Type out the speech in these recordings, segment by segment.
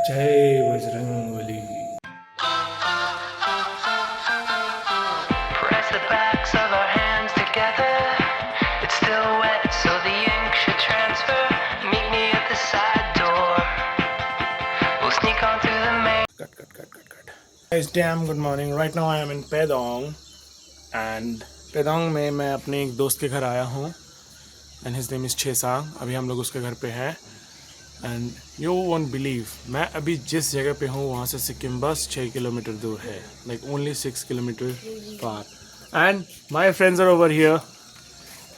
जय Bajrangbali. Press the backs of our hands together. It's still wet, so the ink should transfer. Meet me at the side door. We'll sneak on through the main. Cut. Guys, damn good morning. Right now I am in Pedong and Pedong में मैं अपने एक दोस्त के घर आया हूँ and his name is छेसांग। अभी हम लोग उसके घर पे हैं and you won't believe मैं अभी जिस जगह पे हूँ वहाँ से सिक्किम बस 6 किलोमीटर दूर है, like only 6 kilometre far. And my friends are over here.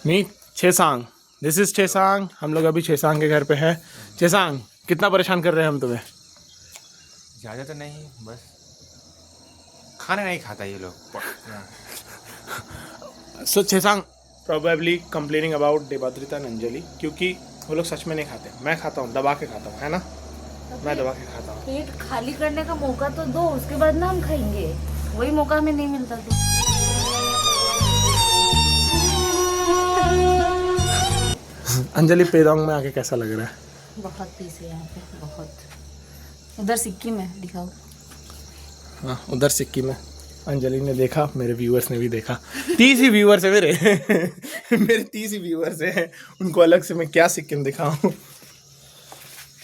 Meet छेसांग. This is छेसांग. हम लोग अभी छेसांग के घर पे हैं. छेसांग, कितना परेशान कर रहे हैं हम तुम्हें? ज़्यादा तो नहीं, बस खाना नहीं खाता ये लोग। So छेसांग probably complaining about देबाद्रिता and Anjali क्योंकि वो लोग सच में नहीं खाते। मैं खाता हूँ, दबा के खाता हूँ, है ना? मैं दबा के खाता हूँ। पेट खाली करने का मौका तो दो, उसके बाद ना हम खाएंगे। वही मौका हमें नहीं मिलता तो। अंजलि, पेडोंग में आके कैसा लग रहा है? बहुत पीस है यहाँ पे, बहुत। उधर सिक्किम है, दिखाओ। हाँ, उधर सिक्किम है। अंजलि ने देखा, मेरे व्यूअर्स ने भी देखा। 30 ही व्यूअर्स है मेरे। मेरे 30 ही व्यूअर्स हैं, उनको अलग से मैं क्या सिक्किम दिखाऊं।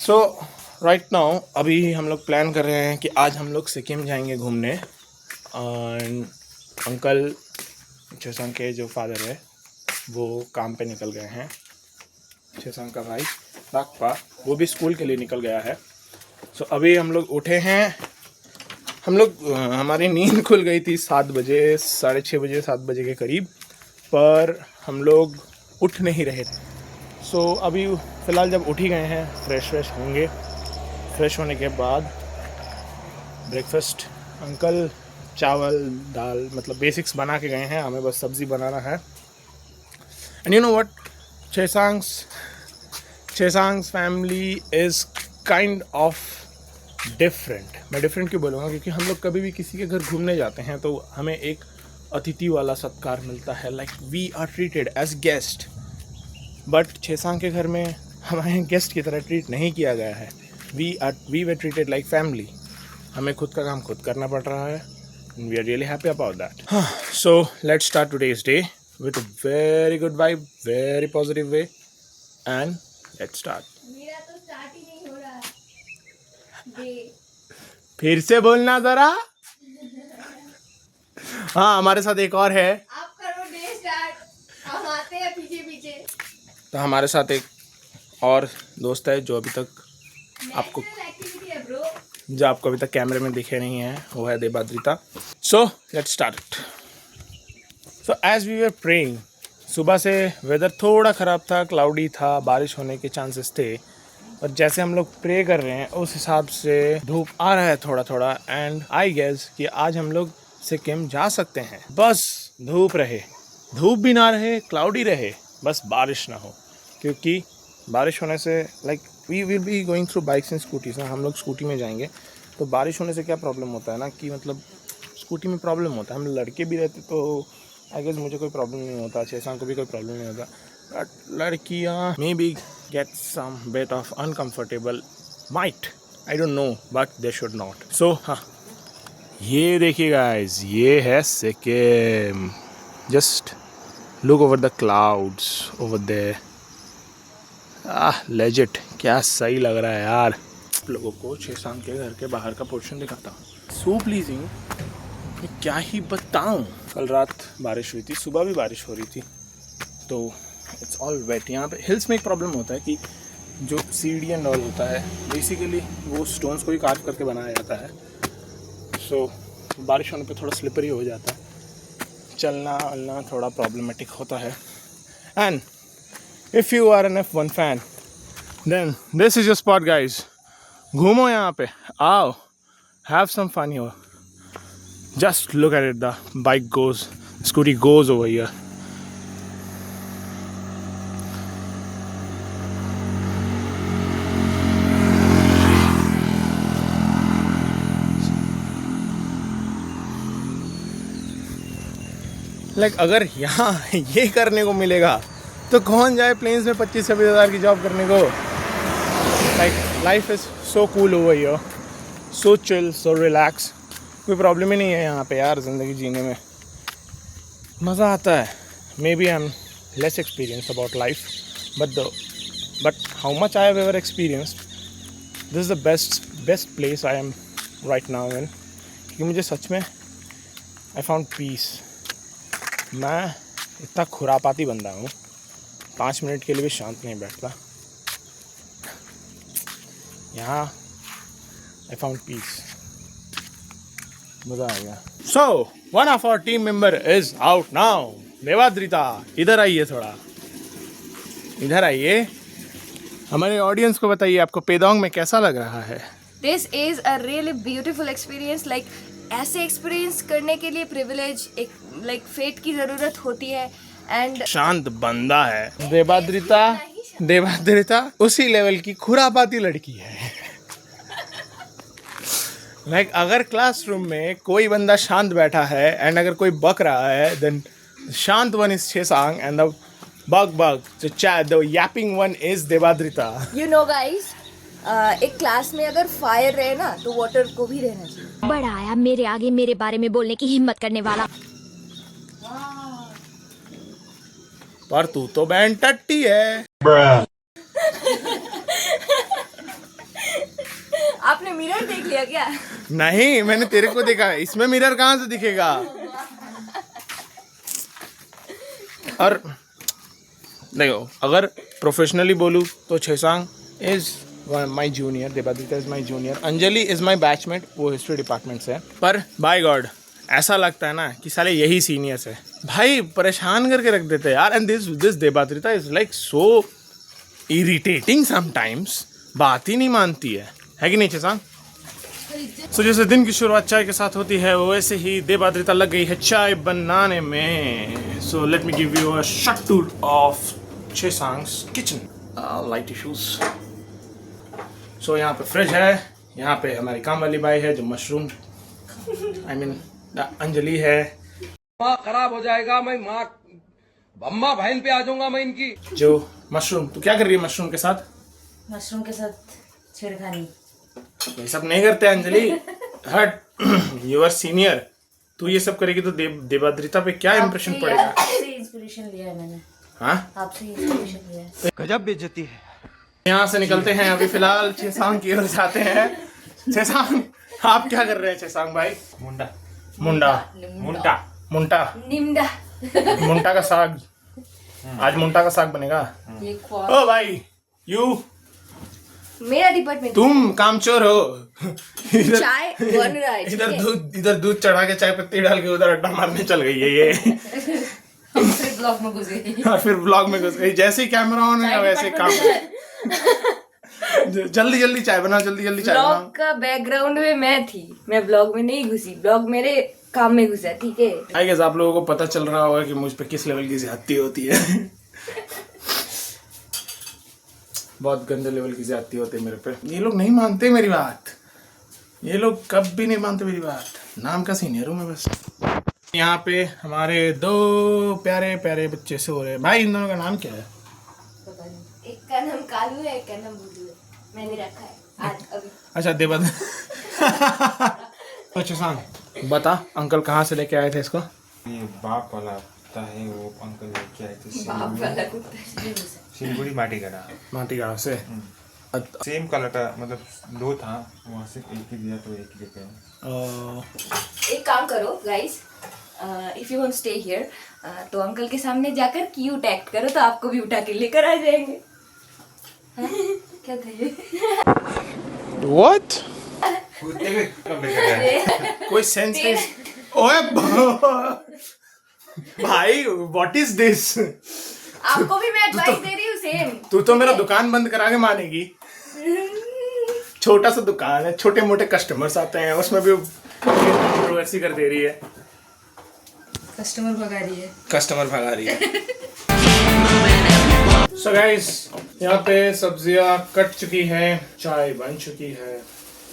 सो राइट नाउ अभी हम लोग प्लान कर रहे हैं कि आज हम लोग सिक्किम जाएंगे घूमने। और अंकल छेसांग के जो फादर है वो काम पे निकल गए हैं। छेसांग का भाई राकपा वो भी स्कूल के लिए निकल गया है। सो अभी हम लोग उठे हैं। हमारी नींद खुल गई थी 7 बजे, 6:30 बजे, 7 बजे के करीब, पर हम लोग उठ नहीं रहे थे। सो अभी फ़िलहाल जब उठ ही गए हैं, फ्रेश होंगे। फ्रेश होने के बाद ब्रेकफास्ट अंकल चावल दाल मतलब बेसिक्स बना के गए हैं, हमें बस सब्ज़ी बनाना है। And you know what, Chhesang's family is kind of different. मैं डिफरेंट क्यों बोलूँगा, क्योंकि हम लोग कभी भी किसी के घर घूमने जाते हैं तो हमें एक अतिथि वाला सत्कार मिलता है, like we are treated as guest. But Chhesang के घर में हमें गेस्ट की तरह ट्रीट नहीं किया गया है। We were treated like family. हमें खुद का काम खुद करना पड़ रहा है। We are really happy about that. So let's start today's day with a very good vibe, very positive way, and let's start. मेरा तो स्टार्ट ही नहीं हो रहा है। फिर से बोलना जरा। हाँ, हमारे साथ एक और है। आप करो डे स्टार्ट, हम आते हैं पीछे। तो हमारे साथ एक और दोस्त है जो अभी तक आपको कैमरे में दिखे नहीं है, वो है Debadrita. So let's start. So as we were praying, सुबह से वेदर थोड़ा ख़राब था, क्लाउडी था, बारिश होने के चांसेस थे। और जैसे हम लोग प्रे कर रहे हैं उस हिसाब से धूप आ रहा है थोड़ा। एंड आई गेस कि आज हम लोग सिक्किम जा सकते हैं। बस धूप रहे, धूप भी ना रहे, क्लाउडी रहे, बस बारिश ना हो। क्योंकि बारिश होने से like we will be going through bikes and scooties ना, हम लोग स्कूटी में जाएंगे। तो बारिश होने से क्या प्रॉब्लम होता है ना कि मतलब स्कूटी में प्रॉब्लम होता है। हम लड़के भी रहते तो आई गेस मुझे कोई प्रॉब्लम नहीं होता, छेसांग को भी कोई प्रॉब्लम नहीं होता। बट लड़कियाँ may be get some bit of uncomfortable, might, I don't know, but they should not. So हाँ, ये देखिए guys, ये है Sikkim. Just look over the clouds over there. Legit, क्या सही लग रहा है यार। आप लोगों को छेसांग के घर के बाहर का पोर्शन दिखाता हूँ। सो प्लीजिंग, मैं क्या ही बताऊँ। कल रात बारिश हुई थी, सुबह भी बारिश हो रही थी, तो इट्स ऑल वेट। यहाँ पे हिल्स में एक प्रॉब्लम होता है कि जो सीढ़ी एंड ऑल होता है बेसिकली वो स्टोन्स को ही कार्व करके बनाया जाता है। सो बारिश होने पे थोड़ा स्लिपरी हो जाता है, चलना वलना थोड़ा प्रॉब्लमेटिक होता है। And if you are an F1 fan then this is your spot guys. घूमो यहाँ पे, आओ, have some fun here. Just look at it, the bike goes, scooty goes over here. Like अगर यहाँ ये करने को मिलेगा तो कौन जाए प्लेन्स में 25-26 हज़ार की जॉब करने को। Like life is so cool over here, so chill, so relax. कोई प्रॉब्लम ही नहीं है यहाँ पे यार ज़िंदगी जीने में. मज़ा आता है. Maybe I am less experience about life, but how much I have ever experience, this is the best place I am right now in. क्योंकि मुझे सच में आई फाउंड पीस. मैं इतना खुरापाती बंदा हूँ, 5 मिनट के लिए भी शांत नहीं बैठता. यहाँ आई फाउंड पीस. मज़ा आ गया. So one of our team member is out now. Debadrita, इधर आइए, थोड़ा इधर आइए. हमारे ऑडियंस को बताइए आपको पेदोंग में कैसा लग रहा है. This is a really beautiful experience. Like ऐसे एक्सपीरियंस करने के लिए प्रिविलेज एक लाइक फेट की ज़रूरत होती है. एंड शांत बंदा है देवाद्रिता उसी लेवल की खुरापाती लड़की है. लाइक अगर क्लासरूम में कोई बंदा शांत बैठा है एंड अगर कोई बक रहा है, देन शांत one is Chhesang and the bug the yapping one is Debadrita. You know guys, एक क्लास में अगर फायर रहे ना तो वाटर को भी रहना चाहिए. बड़ा आया मेरे आगे मेरे बारे में बोलने की हिम्मत करने वाला. पर तू तो बैंड टट्टी है. आपने मिरर देख लिया क्या? नहीं, मैंने तेरे को देखा. इसमें मिरर कहाँ से दिखेगा. और देखो, अगर प्रोफेशनली बोलूँ तो Chhesang is my junior, Debadrita is my junior, Anjali is my batchmate, वो हिस्ट्री डिपार्टमेंट से है. पर बाय गॉड ऐसा लगता है ना कि साले यही सीनियर्स है भाई. परेशान करके रख देते हैं यार. And this Debadrita is like so irritating sometimes. बात ही नहीं मानती है कि नहीं छेसांग? सो जैसे दिन की शुरुआत चाय के साथ होती है, वैसे ही देवाद्रिता लग गई है चाय बनाने में. So let me give you a short tour of Chhesang's kitchen. Light issues. So यहाँ पे फ्रिज है, यहाँ पे हमारी काम वाली बाई है जो मशरूम अंजलि है. माँ खराब हो जाएगा, मैं माँ अम्मा बहन पे आ जाऊंगा मैं इनकी. जो मशरूम, तू क्या कर रही है मशरूम के साथ? मशरूम के साथ छेड़खानी. ये सब नहीं करते अंजलि. हट, यू आर सीनियर. तू ये सब करेगी तो देवाद्रिता पे क्या इंप्रेशन पड़ेगा? आपसे इंस्पिरेशन लिया है मैंने. हाँ, आपसे इंस्पिरेशन लिया है. गजब बेइज्जती है. यहाँ से निकलते हैं. अभी फिलहाल छेसांग की ओर जाते हैं. छेसांग, आप क्या कर रहे हैं छेसांग भाई? मुंडा मुंटा निम्डा. मुंटा का साग. आज मुंटा का साग बनेगा. ये ख्वाब. ओ भाई, यू, मेरा डिपार्टमेंट. तुम कामचोर हो. इधर चाय बन रहा है. इधर दूध चढ़ा के चाय पत्ती डाल के उधर अड्डा मारने चल गई है ये. हम फिर ब्लॉग में घुस गए. और फिर ब्लॉग में घुस गई. जैसे ही कैमरा ऑन है वैसे काम. जल्दी जल्दी चाय बनाओ, जल्दी जल्दी चाय बनाओ. ब्लॉग का बैकग्राउंड में मैं थी, मैं ब्लॉग में नहीं घुसी. ब्लॉग मेरे काम में घुसा. ठीक है, आई गेस आप लोगों को पता चल रहा होगा कि मुझ पे किस लेवल की ज्यादती होती है. बहुत गंदे लेवल की ज्यादती होती है मेरे पे. ये लोग नहीं मानते मेरी बात. ये लोग कब भी नहीं मानते मेरी बात. नाम का सीनियर हूँ मैं बस. यहाँ पे हमारे 2 प्यारे प्यारे बच्चे सो रहे हैं. भाई इन दोनों का नाम क्या है? एक का नाम कालू है, एक का नाम बुद्धू है. मैंने रखा है आज अभी. अच्छा देवाद्रिता. अच्छा सांग, बता अंकल कहाँ से लेके आए थे इसको? ये बाप वाला कुत्ता है, वो अंकल लेके आए थे बाप वाला कुत्ता है. सिलगुड़ी माटी गड़ा. माटी गाँव से. सेम कलर का, मतलब 2 था, वहाँ से एक ही दिया तो एक ही लेके आए. एक काम करो guys, if you want stay here, तो अंकल के सामने जाकर क्यूट एक्ट करो तो आपको भी उठा के लेकर आ जाएंगे. हाँ? क्या कहिए? What? कुत्ते को कब लेकर आए? कोई सेंस नहीं. ओए भाई, व्हाट इज दिस? आपको भी मैं एडवाइस दे रही हूँ सेम. तू तो मेरा दुकान बंद करा के मानेगी. छोटा सा दुकान है, छोटे मोटे कस्टमर्स आते हैं, उसमें भी कंट्रोवर्सी कर दे रही है. कस्टमर भगा रही है. सो गाइस, यहाँ पे सब्जियां कट चुकी हैं, चाय बन चुकी है,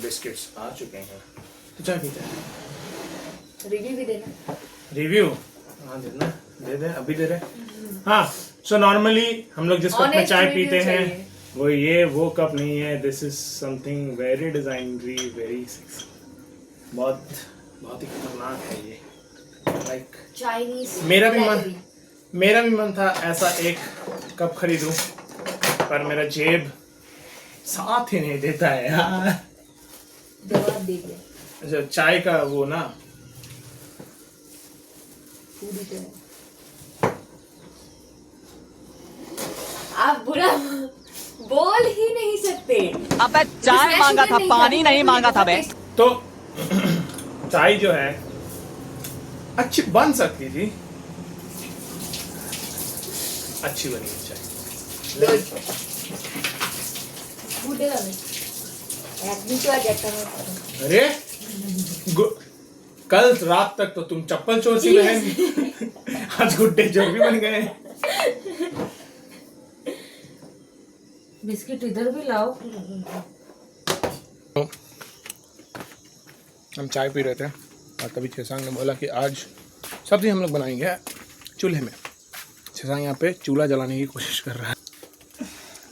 बिस्किट्स आ चुके हैं. तो चाय पीते हैं. रिव्यू भी देना. रिव्यू? हाँ देना, दे दे, अभी दे रहे. हाँ, सो नॉर्मली हम लोग जिस कप में Honest चाय review पीते हैं, चाहिए. वो ये वो कप नहीं है, this is something very designery, very बहुत बहुत ही खतरनाक है ये। लाइक चाइनीज मेरा भी मन था ऐसा एक कप खरीदूं, पर मेरा जेब साथ ही नहीं देता है यार। जवाब दे दिया। अच्छा चाय का वो ना, पूरी तरह आप बुरा बोल ही नहीं सकते। अबे चाय मांगा था, पानी नहीं मांगा था बे। तो चाय जो है अच्छी बन सकती थी, अच्छी बनी है चाय। बूढ़े वाले একদিন তো আজ একটা अरे कल रात तक तो तुम चप्पल चोर सी बहन, आज गुड्डे चोर भी बन गए। बिस्किट इधर भी लाओ। हम चाय पी रहे थे और तभी छेसांग ने बोला कि आज सब्जी हम लोग बनाएंगे चूल्हे में। छेसांग यहाँ पे चूल्हा जलाने की कोशिश कर रहा है।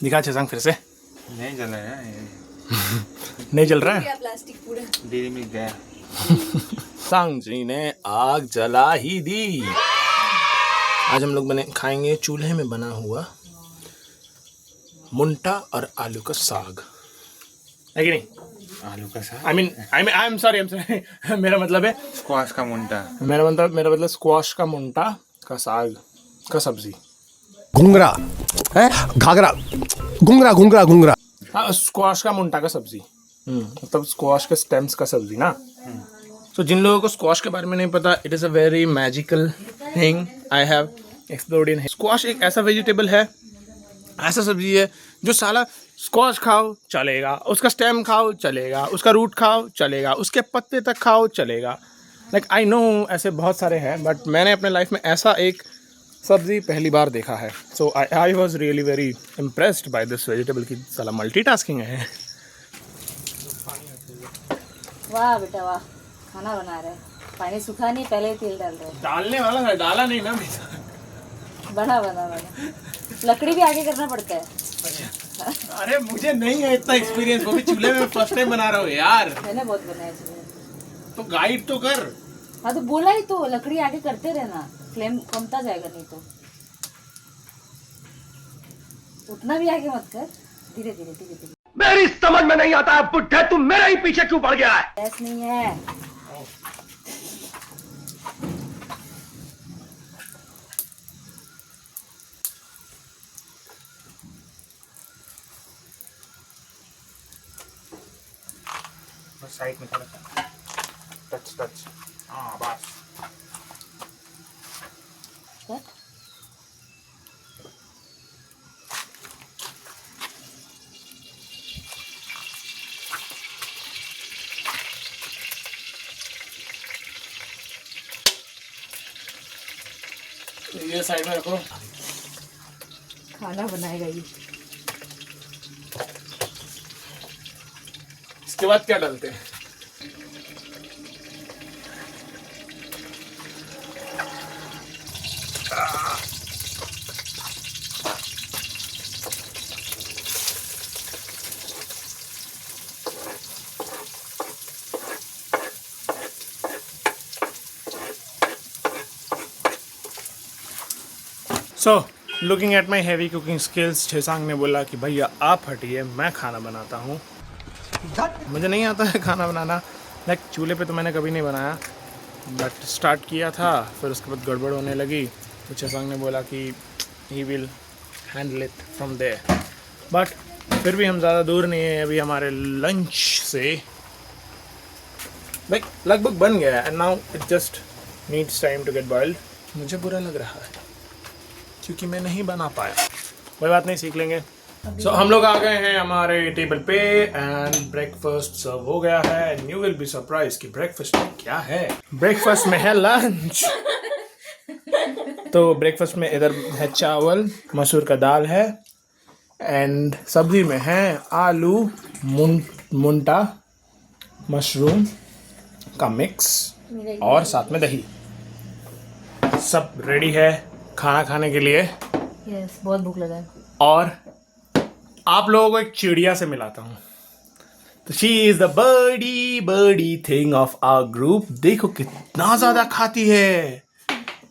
दिखा छेसांग फिर से। नहीं जला है ये, नहीं जल रहा है। क्या प्लास्टिक पूरा डेरी मिल्क गया। सांग जी ने आग जला ही दी। आज हम लोग खाएंगे चूल्हे में बना हुआ मुंटा और आलू का साग, है कि नहीं? आलू का साग, आई एम सॉरी मेरा मतलब है स्क्वाश का मुंटा। मेरा मतलब स्क्वाश का मुंटा का साग का सब्जी। घुंगरा है, घाघरा, घुंगरा घुंगरा घुंगरा। हाँ, स्क्वाश का मुंटा का सब्जी, मतलब स्क्वाश के स्टेम्स का सब्जी ना। तो जिन लोगों को स्क्वाश के बारे में नहीं पता, it is a very magical thing I have explored in. Squash एक ऐसा वेजिटेबल है, ऐसा सब्जी है जो साला स्क्वाश खाओ चलेगा, उसका स्टेम खाओ चलेगा, उसका रूट खाओ चलेगा, उसके पत्ते तक खाओ चलेगा। लाइक आई नो ऐसे बहुत सारे हैं, बट मैंने अपने लाइफ में ऐसा एक सब्जी पहली बार देखा है। So I was really very impressed by this vegetable की साला मल्टीटास्किंग है। वाह बेटा वाह, खाना बना रहे हैं। पानी सूखा नहीं, पहले ही तेल डाल रहे हैं। डालने वाला था, डाला नहीं ना। बना बना बना, लकड़ी भी आगे करना पड़ता है। अरे मुझे नहीं है इतना एक्सपीरियंस, वो भी चूल्हे में फर्स्ट टाइम बना रहा हूँ यार। मैंने बहुत बनाया चूल्हे। तो गाइड तो कर। हाँ तो बोला ही तो, लकड़ी आगे करते रहना, फ्लेम कमता जाएगा नहीं तो। उतना भी आगे मत कर, धीरे धीरे धीरे धीरे। मेरी समझ में नहीं आता है बुड्ढे, तुम मेरे ही पीछे क्यों पड़ गया है? गैस नहीं है। बस साइड में थोड़ा टच। हाँ बस। ये साइड में रखो। खाना बनाएगा ये। इसके बाद क्या डालते हैं? So looking at my heavy cooking skills, Chhesang ने बोला कि भैया आप हटिए, मैं खाना बनाता हूँ। मुझे नहीं आता है खाना बनाना, लाइक चूल्हे पे तो मैंने कभी नहीं बनाया, बट स्टार्ट किया था, फिर उसके बाद गड़बड़ होने लगी। तो छेसांग ने बोला कि he will handle it from there. But फिर भी हम ज़्यादा दूर नहीं है अभी हमारे लंच से। लाइक लगभग बन गया है and now it just needs time to get boiled. मुझे बुरा लग रहा है क्योंकि मैं नहीं बना पाया, कोई बात नहीं, सीख लेंगे। सो हम लोग आ गए हैं हमारे टेबल पे एंड ब्रेकफास्ट सर्व हो गया है and you will be surprise कि ब्रेकफास्ट में क्या है। ब्रेकफास्ट में है लंच। तो ब्रेकफास्ट में इधर है चावल, मसूर का दाल है एंड सब्जी में है आलू मुंटा मशरूम का मिक्स और साथ में दही। सब रेडी है खाना खाने के लिए। यस, बहुत भूख लगा है। और आप लोगों को एक चिड़िया से मिलाता हूँ। तो शी इज द बड़ी थिंग ऑफ आवर ग्रुप। देखो कितना ज्यादा खाती है,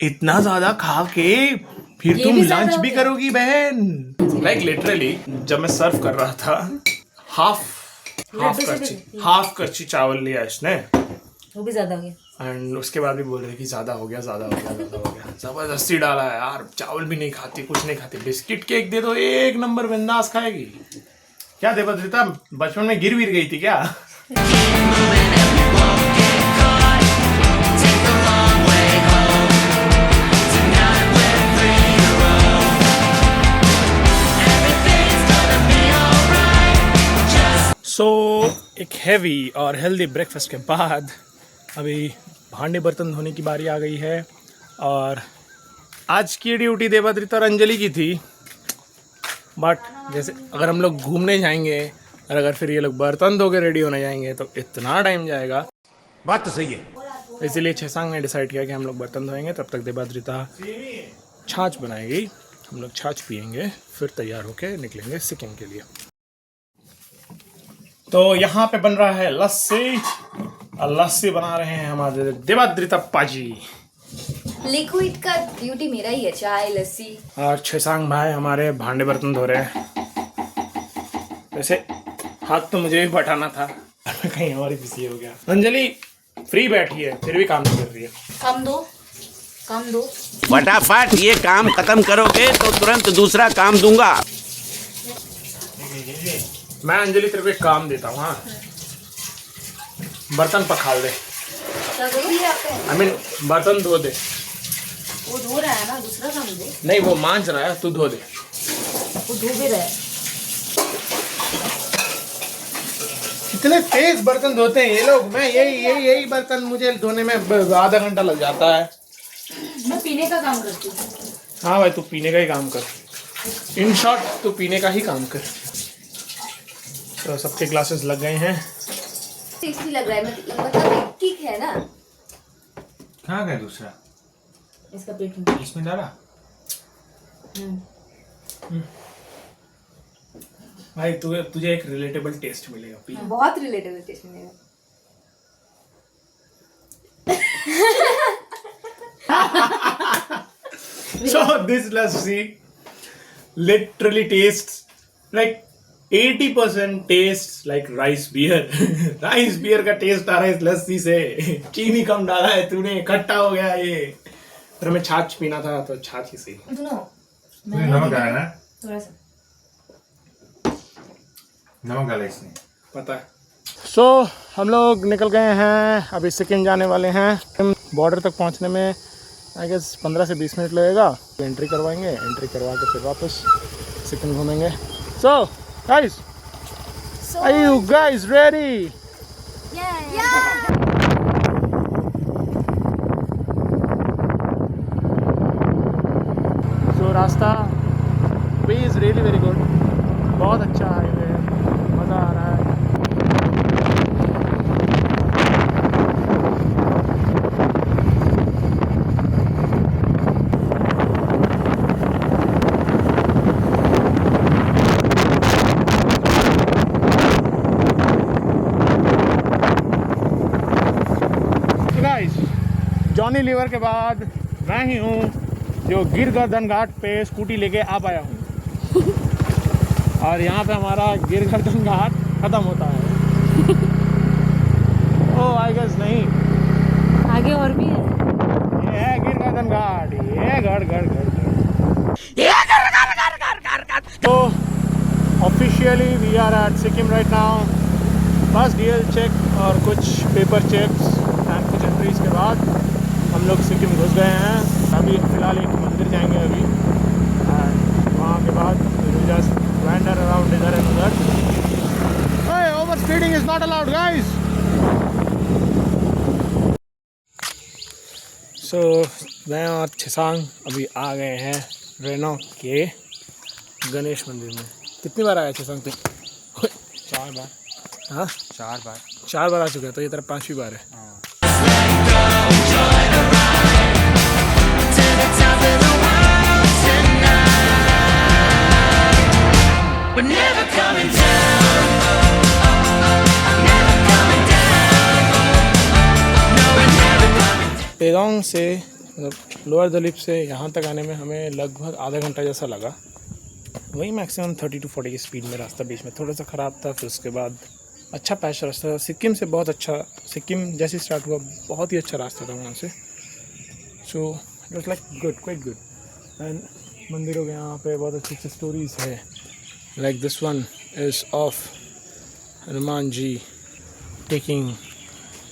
इतना ज्यादा खा के फिर तुम लंच भी करोगी बहन। लाइक लिटरली जब मैं सर्व कर रहा था हाफ कच्ची चावल लिया इसने, वो भी ज्यादा हो गया। एंड उसके बाद भी बोल रहे कि ज्यादा हो गया। जबरदस्ती डाला है यार, चावल भी नहीं खाती, कुछ नहीं खाती। बिस्किट केक दे दो, एक नंबर बिंदास खाएगी। क्या देवदत्ता बचपन में गिर गई थी क्या? सो एक हैवी और हेल्दी ब्रेकफास्ट के बाद अभी भांडे बर्तन धोने की बारी आ गई है। और आज की ड्यूटी देवदत्ता और अंजलि की थी, बट जैसे अगर हम लोग घूमने जाएंगे और अगर फिर ये लोग बर्तन धो के रेडी होने जाएंगे तो इतना टाइम जाएगा। बात तो सही है। इसीलिए छेसांग ने डिसाइड किया कि हम लोग बर्तन धोएंगे, तब तक देवदत्ता छाछ बनाएगी। हम लोग छाछ पियेंगे, फिर तैयार होके निकलेंगे सिक्किम के लिए। तो यहाँ पे बन रहा है लस्सी, और लस्सी बना रहे हैं हमारे देवदत्ता पाजी। लिक्विड का ड्यूटी मेरा ही है, चाय लस्सी। और छेसांग भाई हमारे भांडे बर्तन धो रहे हैं। वैसे हाथ तो मुझे भी बटाना था, मैं कहीं और ही बिजी हो गया। अंजलि फ्री बैठी है फिर भी काम नहीं कर रही है। कम दो फटाफट ये काम खत्म करोगे तो तुरंत दूसरा काम दूंगा। मैं अंजलि तेरे को एक काम देता हूँ। हाँ, बर्तन पखाल दे। आई मीन बर्तन धो दे। वो धो रहा है ना, दूसरा काम दे। नहीं वो मांझ रहा है, तू धो दे। वो धो भी रहा है। कितने तेज बर्तन धोते हैं ये लोग। मैं यही बर्तन मुझे धोने में आधा घंटा लग जाता है। मैं पीने का काम करती हूँ। हाँ भाई तू पीने का ही काम कर। इन शॉर्ट तू पीने का ही काम कर। तो सबके ग्लासेस लग गए हैं। टेस्टी लग रहा है, मतलब ठीक है ना। कहाँ गया दूसरा? इसका पेट में इसमें डाला। भाई तुझे एक रिलेटेबल टेस्ट मिलेगा। पी। बहुत रिलेटेबल टेस्ट मिलेगा। So this lassi literally tastes like 80% tastes like rice beer. Rice beer का टेस्ट आ रहा है इस लस्सी से। चीनी कम डाला है तूने, खट्टा हो गया ये। पर हमें छाछ पीना था तो छाछ ही सही। तूने नमक डाला ना? थोड़ा सा नमक डाला इसने, पता है। So हम लोग निकल गए हैं, अभी सिक्किम जाने वाले हैं। बॉर्डर तक पहुंचने में आई गेस 15 से 20 मिनट लगेगा। एंट्री करवाएंगे, एंट्री करवा के फिर वापस सिक्किम घूमेंगे। So guys, are you guys ready? So रास्ता वे इज़ रियली वेरी गुड। बहुत अच्छा हाईवे है, मज़ा आ रहा है। जॉनी लीवर के बाद मैं ही हूँ जो गिर गर्दन घाट पे स्कूटी लेके आ पाया हूँ। और यहाँ पे हमारा गिर गर्दन घाट ख़त्म होता है। ओह आई गेस नहीं, आगे और भी है। ये है गिर गर्दन घाट। ये गड़ तो officially we are at Sikkim right now. First DL check और कुछ पेपर चेक्स एंड कुछ एंट्रीज के बाद हम लोग सिक्किम घुस गए हैं। अभी फ़िलहाल एक मंदिर जाएंगे अभी, एंड वहाँ के बाद जस्ट वैंडर अराउंड इधर एंड उधर। Over speeding is not allowed guys. So मैं और छेसांग अभी आ गए हैं रेनो के गणेश मंदिर में। कितनी बार आया छेसांग पे? 4 बार। हाँ 4 बार आ चुका है, तो ये तेरा 5वीं बार है। We're never पेलोंग से लोअर दलीप से यहाँ तक आने में हमें लगभग आधा घंटा जैसा लगा। वही मैक्सिमम 30 to 40 की स्पीड में रास्ता, बीच में थोड़ा सा ख़राब था, फिर उसके बाद अच्छा पैच रास्ता था। सिक्किम से बहुत अच्छा, सिक्किम जैसे स्टार्ट हुआ बहुत ही अच्छा रास्ता था वहाँ से। So it was like good, quite good. And मंदिरों के यहाँ पे बहुत अच्छी अच्छी स्टोरीज है। Like this one is of Hanuman ji taking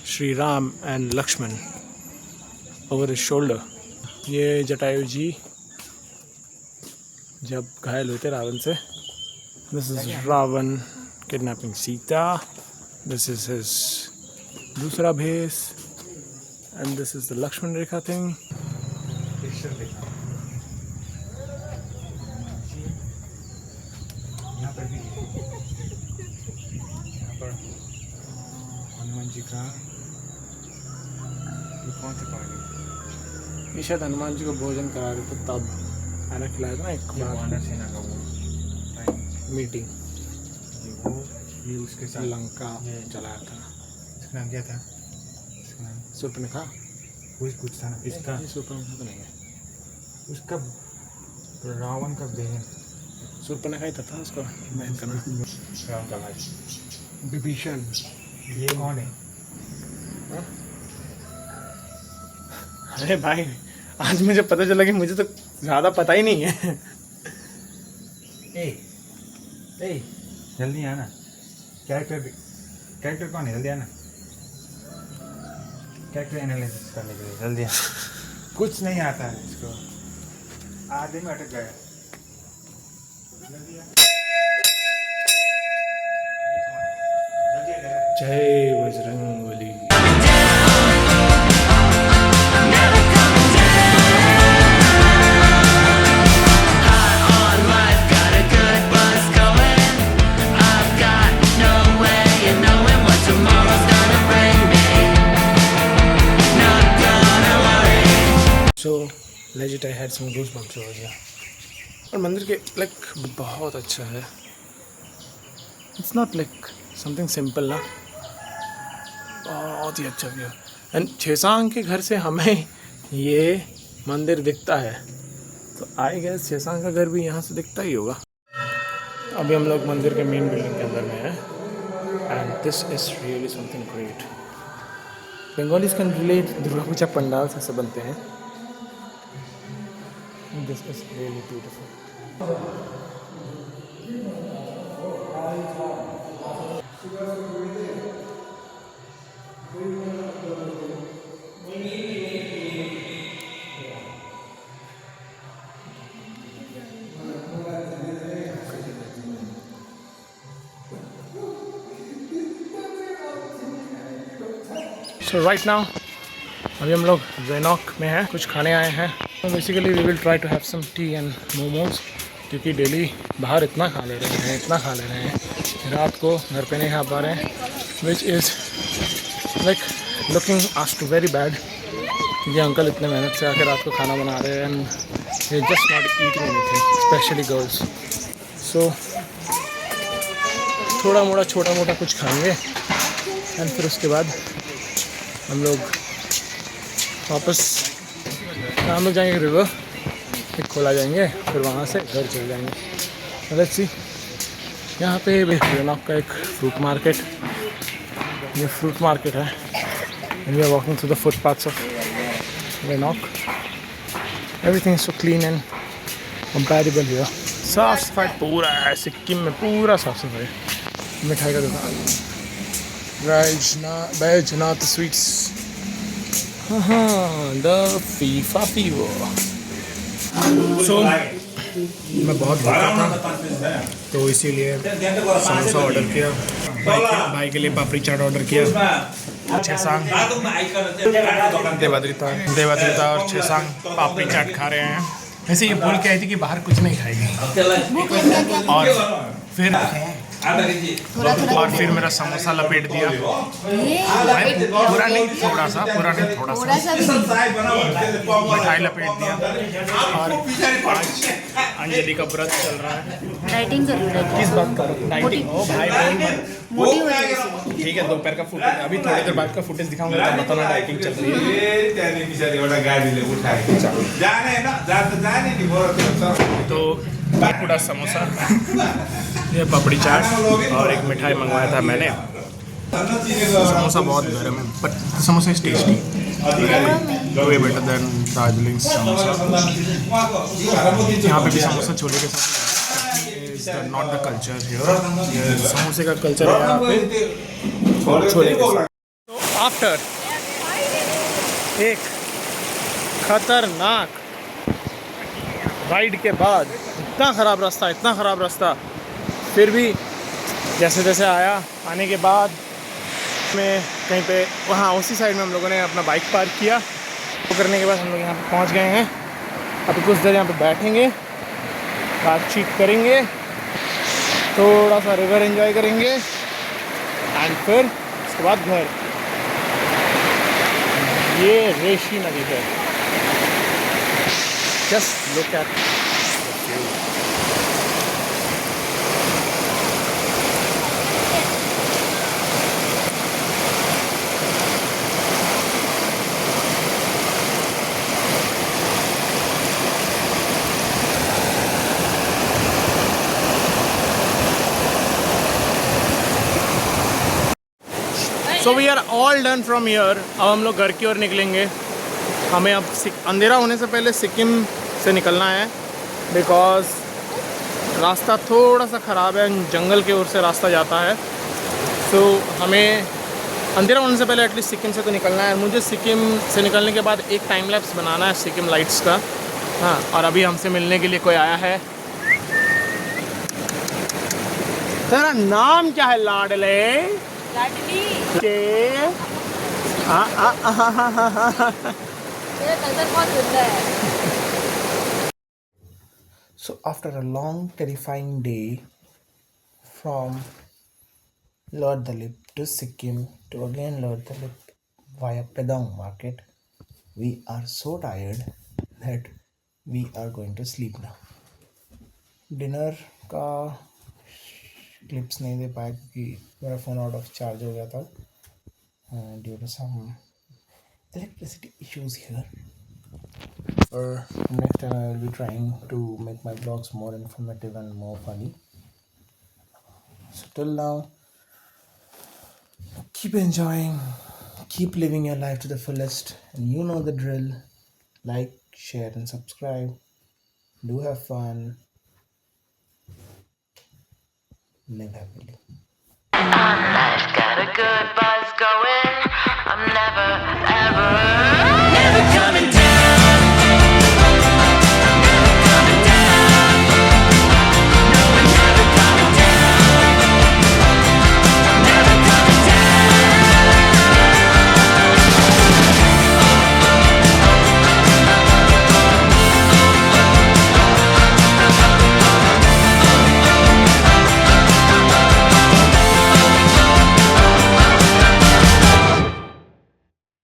Shri Ram and Lakshman over his shoulder. ये जटायु जी जब घायल हुए थे रावण से। This is Ravan kidnapping Sita. This is his दूसरा भेस and this is the Lakshman rekha thing. यहाँ पर भी यहाँ पर हनुमान जी का ये कौन सा पहाड़ी? ये शायद हनुमान जी को भोजन करा रहे थे तब खाना खिलाया था ना एक बार वानर सेना का वो मीटिंग, ये उसके साथ लंका चलाया था। इसका नाम क्या था? इसका नाम सुर्पनखा, कुछ था ना इसका। सुर्पनखा तो नहीं है, उसका रावण का बहन, सुर्पनखा ही था उसका बहन का नाम। रावण का भाई विभीषण। ये कौन है? अरे भाई आज मुझे पता चला कि मुझे तो ज़्यादा पता ही नहीं है। ए जल्दी आना। कैरेक्टर कौन है? जल्दी आना, कैरेक्टर एनालिसिस करने के लिए जल्दी आना। कुछ नहीं आता है इसको, आधे में अटक गया। जय Bajrangbali. So legit I had some goosebumps over here. और मंदिर के लाइक बहुत अच्छा है। It's not like something simple ना, बहुत ही अच्छा व्यू। एंड छेसांग के घर से हमें ये मंदिर दिखता है, तो आई गेस छेसांग का घर भी यहाँ से दिखता ही होगा। अभी हम लोग मंदिर के मेन बिल्डिंग के अंदर में हैं and this is really something great. Bengalis can relate, Durga Puja pandal से बनते हैं। This is really beautiful. So right now अभी हम लोग वेनॉक में हैं, कुछ खाने आए हैं। Basically we will try to have some tea and momos, क्योंकि डेली बाहर इतना खा ले रहे हैं, रात को घर पे नहीं खा पा रहे हैं, which is like looking as to very bad. ये अंकल इतने मेहनत से आके रात को खाना बना रहे हैं and they just not eating anything, specially girls. So छोटा मोटा कुछ खाएंगे एंड फिर उसके बाद हम लोग वापस हम लोग जाएंगे रिवर, एक खोला जाएंगे, फिर वहाँ से घर चले जाएंगे। Let's see. यहाँ पे वेनॉक का एक फ्रूट मार्केट, ये फ्रूट मार्केट है। We are walking through the footpaths of वेनॉक। Everything so clean and comparable here. साफ सफाई पूरा है सिक्किम में, पूरा साफ सफाई। मिठाई का दुकान, Baijnath sweets, the FIFA fever. So मैं बहुत भूखा था तो इसीलिए समोसा ऑर्डर किया, भाई के लिए पापड़ी चाट ऑर्डर किया। छेसांग देवाद्रिता और छेसांग पापड़ी चाट खा रहे हैं। वैसे ये बोल के आई थी कि बाहर कुछ नहीं खाएगी, और और फिर मेरा समोसा लपेट दिया। भाई पूरा नहीं, थोड़ा सा, पूरा नहीं थोड़ा सा मिठाई लपेट दिया। और आज अंजलि का व्रत चल रहा है। डाइटिंग कर रही हूँ। किस बात का डाइटिंग? ओ भाई बोल मत। मोटी हो रही है। ठीक है, दोपहर का फुटेज, अभी थोड़ी देर बाद का फुटेज दिखाऊंगा तब बताना डाइटिंग चल रही है। तो ये पूरा समोसा, ये पपड़ी चाट और एक मिठाई मंगवाया था मैंने। समोसा बहुत गर्म है, but samosa is tasty, way better than Darjeeling samosa. यहाँ पे भी समोसा छोले के साथ is not the culture here. समोसे का कल्चर है यहाँ पे छोले के साथ। तो आफ्टर एक खतरनाक राइड के बाद, इतना ख़राब रास्ता, फिर भी जैसे जैसे आने के बाद में कहीं पे वहाँ उसी साइड में हम लोगों ने अपना बाइक पार्क किया। वो करने के बाद हम लोग यहाँ पे पहुँच गए हैं। अभी कुछ देर यहाँ पे बैठेंगे, बातचीत करेंगे, थोड़ा सा रिवर एंजॉय करेंगे एंड फिर उसके बाद घर। ये रेशी नदी है, just look at. So we are all done from here. अब हम लोग घर की ओर निकलेंगे। हमें अब अंधेरा होने से पहले सिक्किम से निकलना है, बिकॉज रास्ता थोड़ा सा ख़राब है, जंगल के ओर से रास्ता जाता है। सो हमें अंधेरा होने से पहले एटलीस्ट सिक्किम से तो निकलना है। मुझे सिक्किम से निकलने के बाद एक टाइम लैप्स बनाना है सिक्किम लाइट्स का। हाँ, और अभी हमसे मिलने के लिए कोई आया है। तेरा नाम क्या है लाडले? लाडली। तेरा नजर बहुत गंदा है। So after a long terrifying day from Lord Dalip to Sikkim to again Lord Dalip via Pedong market, we are so tired that we are going to sleep now. Dinner का क्लिप्स नहीं दे पाया क्योंकि मेरा phone out of charge हो गया था due to some electricity issues here. Or next time I will be trying to make my vlogs more informative and more funny. So till now, keep enjoying, keep living your life to the fullest, and you know the drill. Like, share and subscribe. Do have fun. Live happily. I've got a good buzz.